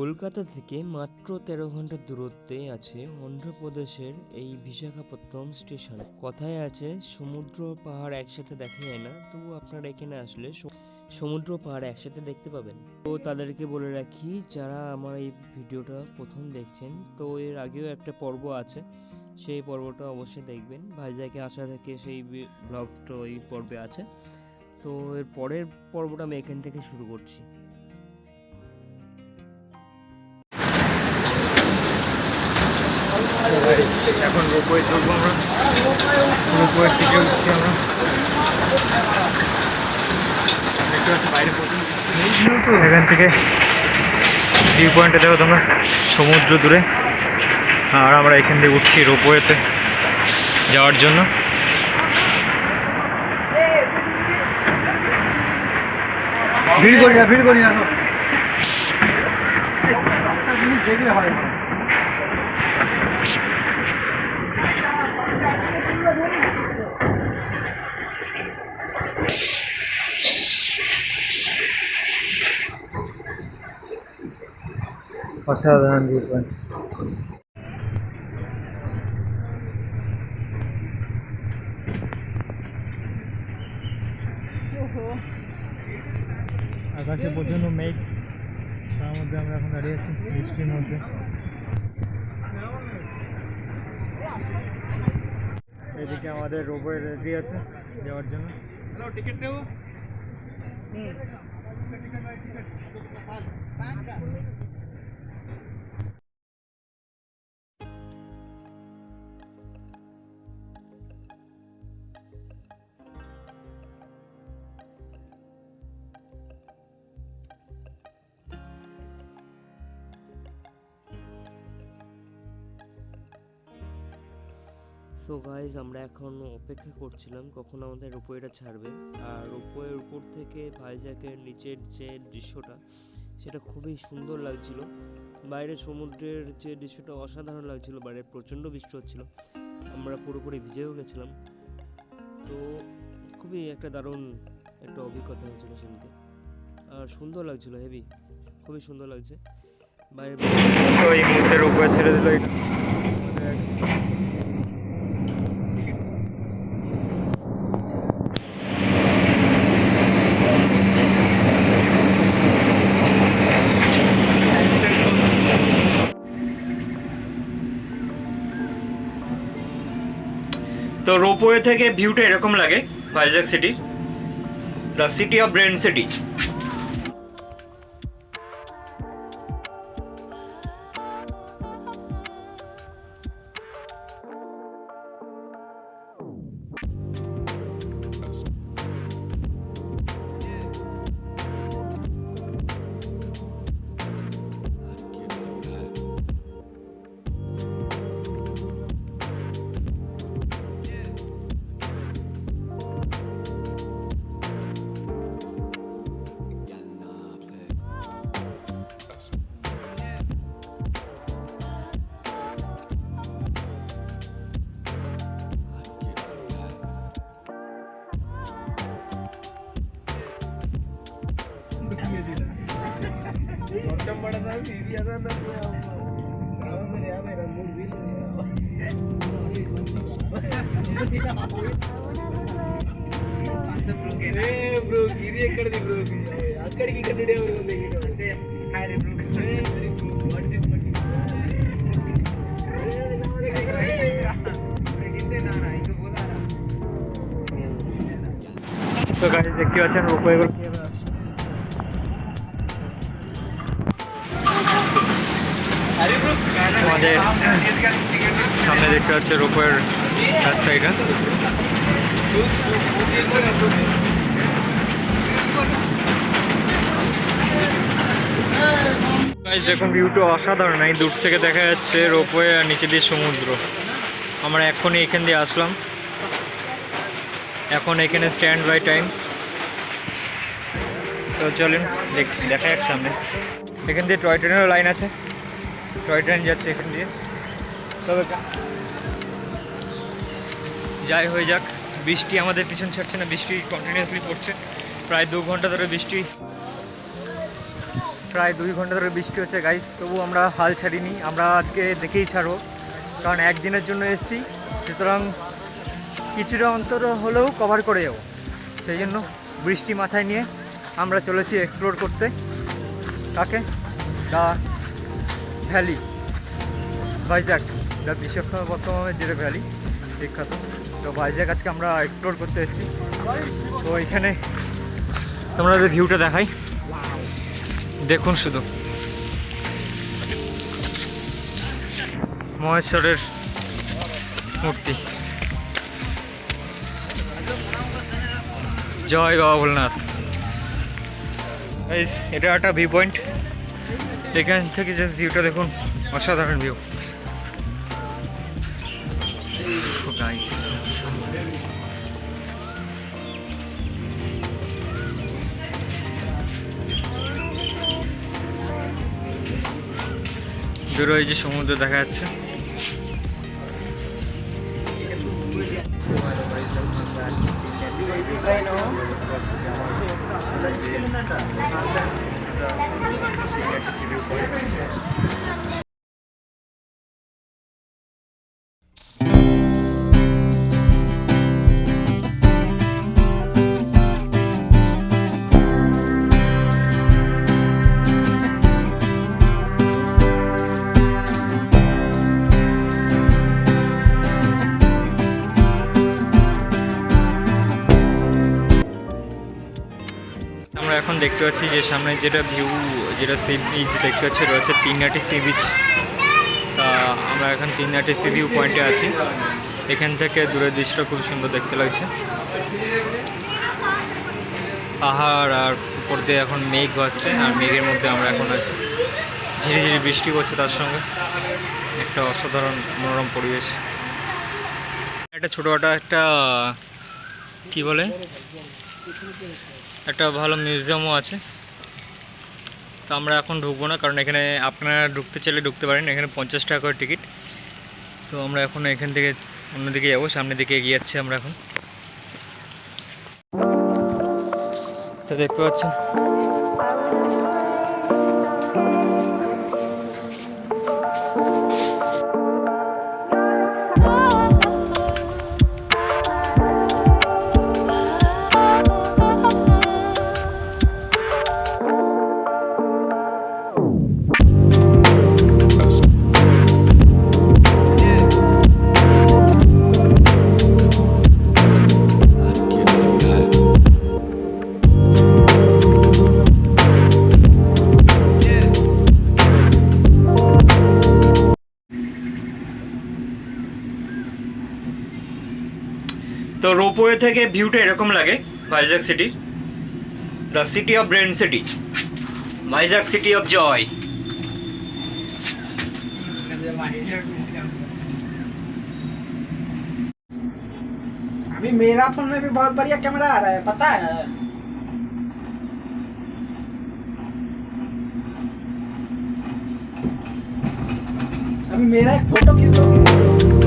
কলকাতা থেকে মাত্র 13 ঘন্টা দূরত্বে আছে অন্ধ্রপ্রদেশের এই বিশাখাপত্তনম স্টেশন। কথায় আছে সমুদ্র পাহাড় একসাথে দেখা যায় না, তবু আপনারা এখানে আসলে সমুদ্র পাহাড় একসাথে দেখতে পাবেন। তো তাদেরকে বলে রাখি, যারা আমার এই ভিডিওটা প্রথম দেখছেন, তো এর আগেও একটা পর্ব আছে, সেই পর্বটা অবশ্যই দেখবেন। ভাইজ্যাগে আসা থেকে সেই ব্লগটা ওই পর্বে আছে। তো এর পরের পর্বটা আমি এখান থেকে শুরু করছি। এখন রোপওয়ে চলবো আমরা, রোপওয়ে থেকে উঠছি আমরা। এখান থেকে ভিউ পয়েন্টে দেখো তোমরা সমুদ্র দূরে, আর আমরা এখান থেকে উঠছি রোপওয়েতে যাওয়ার জন্য। ভিড় করি না দেখলে হয়। অসাধারণ ভিউ পয়েন্ট। আকাশে প্রচন্ড মেঘ, তার মধ্যে আমরা এখন দাঁড়িয়ে আছি বৃষ্টির মধ্যে। এদিকে আমাদের রোবট রেডি আছে যাওয়ার জন্য। টিকিট দেবো। সো গাইজ, আমরা এখন অপেক্ষা করছিলাম কখন আমাদের রোপওয়েটা ছাড়বে। আর রোপওয়ের উপর থেকে ভাইজ্যাগের নিচের যে দৃশ্যটা, সেটা খুবই সুন্দর লাগছিল। বাইরে সমুদ্রের যে দৃশ্যটা অসাধারণ লাগছিল, বাইরে প্রচণ্ড বৃষ্টি হচ্ছিল, আমরা পুরোপুরি ভিজেও গেছিলাম। তো খুবই একটা দারুণ একটা অভিজ্ঞতা হয়েছিল সেদিনকে, আর সুন্দর লাগছিল, হেভি, খুবই সুন্দর লাগছে বাইরে। তো এই মুহূর্তে রোপওয়ে ছেড়ে দিল। তো রোপওয়ে থেকে ভিউটা এরকম লাগে ভাইজ্যাগ সিটির, the city of brain city. তো গাইস দেখতে পাচ্ছেন রোপওয়ে আমাদের সামনে দেখতে পাচ্ছে রোপওয়ের রাস্তাটা। দেখুন ভিউটা অসাধারণ, এই দূর থেকে দেখা যাচ্ছে রোপওয়ে আর নিচে দিয়ে সমুদ্র। আমরা এখনই এখান দিয়ে আসলাম, এখন এখানে স্ট্যান্ড বাই টাইম। তো চলেন দেখা যাক সামনে। এখান দিয়ে টয় ট্রেনেরও লাইন আছে, টয় ট্রেন যাচ্ছে এখান দিয়ে। তবে যাই হয়ে যাক, বৃষ্টি আমাদের পিছন ছাড়ছে না, বৃষ্টি কন্টিনিউয়াসলি পড়ছে, প্রায় 2 ঘন্টা ধরে বৃষ্টি। প্রায় 2 ঘন্টা ধরে বৃষ্টি হচ্ছে গাইস, তবু আমরা হাল ছাড়িনি, আমরা আজকে দেখেই ছাড়বো, কারণ একদিনের জন্য এসেছি, সুতরাং কিছুটা অন্তর হলেও কভার করে যাবো। সেই জন্য বৃষ্টি মাথায় নিয়ে আমরা চলেছি এক্সপ্লোর করতে তাকে দ্য ভ্যালি ভাইজ্যাক, দ্য বিশাখাপত্তনমের যেটা ভ্যালি বিখ্যাত। তো ভাইজ্যাক আজকে আমরা এক্সপ্লোর করতে এসেছি। তো এখানে তোমাদের ভিউটা দেখাই, দেখুন শুধু মহেশ্বরের মূর্তি। জয় বাবা ভোলনাথ। এটা একটা ভিউ পয়েন্ট, এখান থেকে জাস্ট ভিউটা দেখুন, অসাধারণ ভিউ গাইস। দূরে ওই যে সমুদ্র দেখা যাচ্ছে। আমরা এখন দেখতে পাচ্ছি যে সামনে যেটা ভিউ, যেটা সি বিচ দেখতে পাচ্ছি, এটা হচ্ছে তিনঘাটি সি বিচ। তা আমরা এখন তিনঘাটি সি ভিউ পয়েন্টে আছি। এখান থেকে দূরের দৃশ্যটা খুব সুন্দর দেখতে লাগছে, পাহাড় আর উপর দিয়ে এখন মেঘ ভাসছে, আর মেঘের মধ্যে আমরা এখন আছি। ঝিরিঝিরি বৃষ্টি পড়ছে, তার সঙ্গে একটা অসাধারণ মনোরম পরিবেশ। একটা ছোটোখাটো একটা কি বলে, একটা ভালো মিউজিয়ামও আছে। তো আমরা এখন ঢুকবো না, কারণ এখানে আপনারা ঢুকতে চাইলে ঢুকতে পারেন, এখানে 50 টাকা করে টিকিট। তো আমরা এখন এখান থেকে অন্যদিকে যাবো, সামনের দিকে এগিয়ে যাচ্ছি আমরা এখন। তো দেখতে পাচ্ছেন তো রোপওয়ে থেকে ভিউটা এরকম লাগে ভাইজ্যাক সিটির, the city of brain city, Vizag city of joy. अभी मेरा फोन में भी बहुत बढ़िया कैमरा आ रहा है, पता है। अभी मेरा एक फोटो खींचोगे।